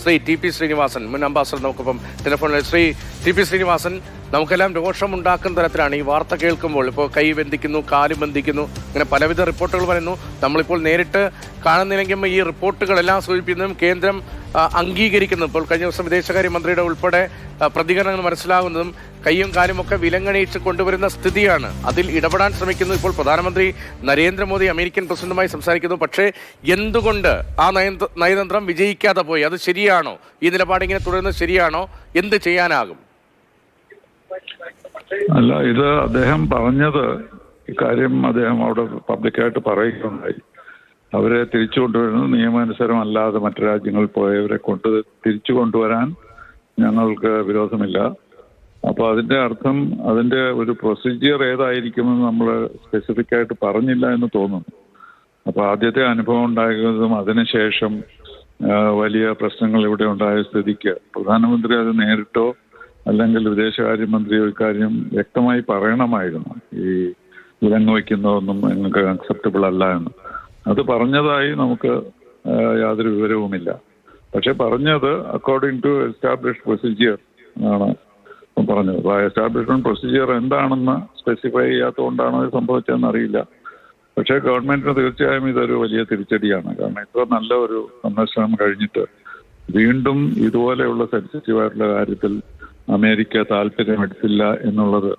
Shri TP. Sreenivasan, മുൻ ambassador, നമുക്കിപ്പം ടെലിഫോണിൽ. ശ്രീ ടി.പി. ശ്രീനിവാസൻ, നമുക്കെല്ലാം രോഷമുണ്ടാക്കുന്ന തരത്തിലാണ് ഈ വാർത്ത കേൾക്കുമ്പോൾ. ഇപ്പോൾ കൈ ബന്ധിക്കുന്നു, കാല് ബന്ധിക്കുന്നു, ഇങ്ങനെ പലവിധ റിപ്പോർട്ടുകൾ വരുന്നു. നമ്മളിപ്പോൾ നേരിട്ട് കാണുന്നില്ലെങ്കിൽ ഈ റിപ്പോർട്ടുകളെല്ലാം സൂചിപ്പിക്കുന്നതും കേന്ദ്രം അംഗീകരിക്കുന്നു. ഇപ്പോൾ കഴിഞ്ഞ ദിവസം വിദേശകാര്യമന്ത്രിയുടെ ഉൾപ്പെടെ പ്രതികരണങ്ങൾ മനസ്സിലാകുന്നതും കൈയും കാലുമൊക്കെ വിലങ്ങണിയിച്ച് കൊണ്ടുവരുന്ന സ്ഥിതിയാണ്. അതിൽ ഇടപെടാൻ ശ്രമിക്കുന്നു. ഇപ്പോൾ പ്രധാനമന്ത്രി നരേന്ദ്രമോദി അമേരിക്കൻ പ്രസിഡന്റുമായി സംസാരിക്കുന്നു. പക്ഷേ എന്തുകൊണ്ട് ആ നയതന്ത്രം വിജയിക്കാതെ പോയി? അത് ശരിയാണോ? ഈ നിലപാടിങ്ങനെ തുടരുന്നത് ശരിയാണോ? എന്ത് ചെയ്യാനാകും? അല്ല, ഇത് അദ്ദേഹം പറഞ്ഞത് ഇക്കാര്യം അദ്ദേഹം അവിടെ പബ്ലിക്കായിട്ട് പറയുകയുണ്ടായി. അവരെ തിരിച്ചു കൊണ്ടുവരുന്നത് നിയമാനുസരമല്ലാതെ മറ്റു രാജ്യങ്ങളിൽ പോയവരെ തിരിച്ചു കൊണ്ടുവരാൻ ഞങ്ങൾക്ക് വിരോധമില്ല. അപ്പോൾ അതിന്റെ അർത്ഥം അതിന്റെ ഒരു പ്രൊസീജിയർ ഏതായിരിക്കുമെന്ന് നമ്മൾ സ്പെസിഫിക് ആയിട്ട് പറഞ്ഞില്ല എന്ന് തോന്നുന്നു. അപ്പോൾ ആദ്യത്തെ അനുഭവം ഉണ്ടായതും അതിനുശേഷം വലിയ പ്രശ്നങ്ങൾ ഇവിടെ ഉണ്ടായ സ്ഥിതിക്ക് പ്രധാനമന്ത്രി അത് നേരിട്ടോ അല്ലെങ്കിൽ വിദേശകാര്യമന്ത്രിയോ ഇക്കാര്യം വ്യക്തമായി പറയണമായിരുന്നു. ഈ വിലങ്ങ് വയ്ക്കുന്നതൊന്നും ഞങ്ങൾക്ക് അക്സെപ്റ്റബിൾ അല്ല എന്ന്. അത് പറഞ്ഞതായി നമുക്ക് യാതൊരു വിവരവുമില്ല. പക്ഷെ പറഞ്ഞത് അക്കോർഡിംഗ് ടു എസ്റ്റാബ്ലിഷ്ഡ് പ്രൊസീജിയർ എന്നാണ് പറഞ്ഞത്. അപ്പോൾ ആ എസ്റ്റാബ്ലിഷ്മെന്റ് പ്രൊസീജിയർ എന്താണെന്ന് സ്പെസിഫൈ ചെയ്യാത്തതുകൊണ്ടാണോ ഇത് സംഭവിച്ചതെന്ന് അറിയില്ല. പക്ഷേ ഗവൺമെന്റിന് തീർച്ചയായും ഇതൊരു വലിയ തിരിച്ചടിയാണ്. കാരണം ഇത്ര നല്ല ഒരു സന്ദർശനം കഴിഞ്ഞിട്ട് വീണ്ടും ഇതുപോലെയുള്ള സെൻസിറ്റീവായിട്ടുള്ള കാര്യത്തിൽ അമേരിക്ക താല്പര്യമെടുത്തില്ല എന്നുള്ളത്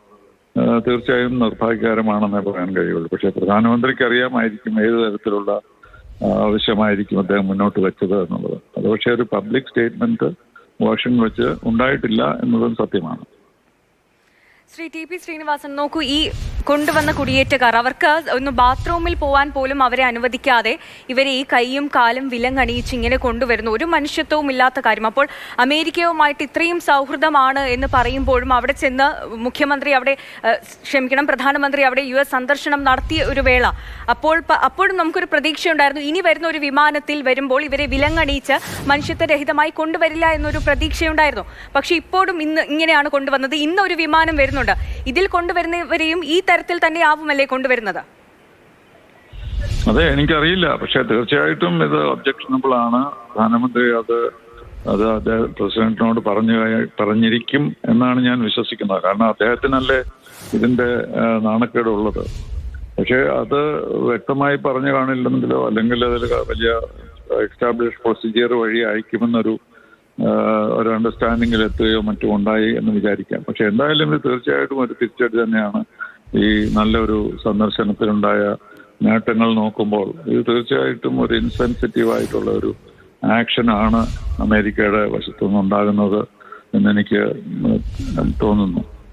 തീർച്ചയായും നിർഭാഗ്യകരമാണെന്നേ പറയാൻ കഴിയുള്ളൂ. പക്ഷേ പ്രധാനമന്ത്രിക്ക് അറിയാമായിരിക്കും ഏത് തരത്തിലുള്ള ആവശ്യമായിരിക്കും അദ്ദേഹം മുന്നോട്ട് വെച്ചത് എന്നുള്ളത്. അത് പക്ഷേ ഒരു പബ്ലിക് സ്റ്റേറ്റ്മെന്റ് വാഷിംഗ് വെച്ച് ഉണ്ടായിട്ടില്ല എന്നതും സത്യമാണ്. ശ്രീ ടി.പി. ശ്രീനിവാസൻ, നോക്കൂ, ഈ കൊണ്ടുവന്ന കുടിയേറ്റക്കാർ അവർക്ക് ഒന്ന് ബാത്റൂമിൽ പോകാൻ പോലും അവരെ അനുവദിക്കാതെ ഇവരെ ഈ കൈയും കാലും വിലങ്ങണിയിച്ച് ഇങ്ങനെ കൊണ്ടുവരുന്നു. ഒരു മനുഷ്യത്വവും ഇല്ലാത്ത കാര്യം. അപ്പോൾ അമേരിക്കയുമായിട്ട് ഇത്രയും സൗഹൃദമാണ് എന്ന് പറയുമ്പോഴും അവിടെ ചെന്ന് പ്രധാനമന്ത്രി അവിടെ US സന്ദർശനം നടത്തിയ ഒരു വേള അപ്പോഴും നമുക്കൊരു പ്രതീക്ഷയുണ്ടായിരുന്നു. ഇനി വരുന്ന ഒരു വിമാനത്തിൽ വരുമ്പോൾ ഇവരെ വിലങ്ങണിയിച്ച് മനുഷ്യത്വരഹിതമായി കൊണ്ടുവരില്ല എന്നൊരു പ്രതീക്ഷയുണ്ടായിരുന്നു. പക്ഷെ ഇപ്പോഴും ഇന്ന് ഇങ്ങനെയാണ് കൊണ്ടുവന്നത്. ഇന്ന് ഒരു വിമാനം വരുന്നുണ്ട്. ഇതിൽ കൊണ്ടുവരുന്നവരെയും ഈ തരത്തിൽ തന്നെ ആവുമല്ലേ കൊണ്ടുവരുന്നത്? അതെ, എനിക്കറിയില്ല. പക്ഷെ തീർച്ചയായിട്ടും ഇത് ഒബ്ജക്ഷനബിൾ ആണ്. പ്രധാനമന്ത്രി അത് അദ്ദേഹം പ്രസിഡന്റിനോട് പറഞ്ഞിരിക്കും എന്നാണ് ഞാൻ വിശ്വസിക്കുന്നത്. കാരണം അദ്ദേഹത്തിനല്ലേ ഇതിന്റെ നാണക്കേടുള്ളത്. പക്ഷെ അത് വ്യക്തമായി പറഞ്ഞു കാണില്ലെങ്കിലോ അല്ലെങ്കിൽ അതിൽ വലിയ എസ്റ്റാബ്ലിഷ് പ്രൊസീജിയർ വഴി അയക്കുമെന്നൊരു അണ്ടർസ്റ്റാൻഡിങ്ങിൽ എത്തുകയോ മറ്റും ഉണ്ടായി എന്ന് വിചാരിക്കാം. പക്ഷെ എന്തായാലും ഇത് തീർച്ചയായിട്ടും ഒരു തിരിച്ചടി തന്നെയാണ്. ഈ നല്ലൊരു സന്ദർശനത്തിലുണ്ടായ നേട്ടങ്ങൾ നോക്കുമ്പോൾ ഇത് തീർച്ചയായിട്ടും ഒരു ഇൻസെൻസിറ്റീവ് ആയിട്ടുള്ള ഒരു ആക്ഷനാണ് അമേരിക്കയുടെ വശത്തുനിന്നുണ്ടാകുന്നത് എന്നെനിക്ക് തോന്നുന്നു.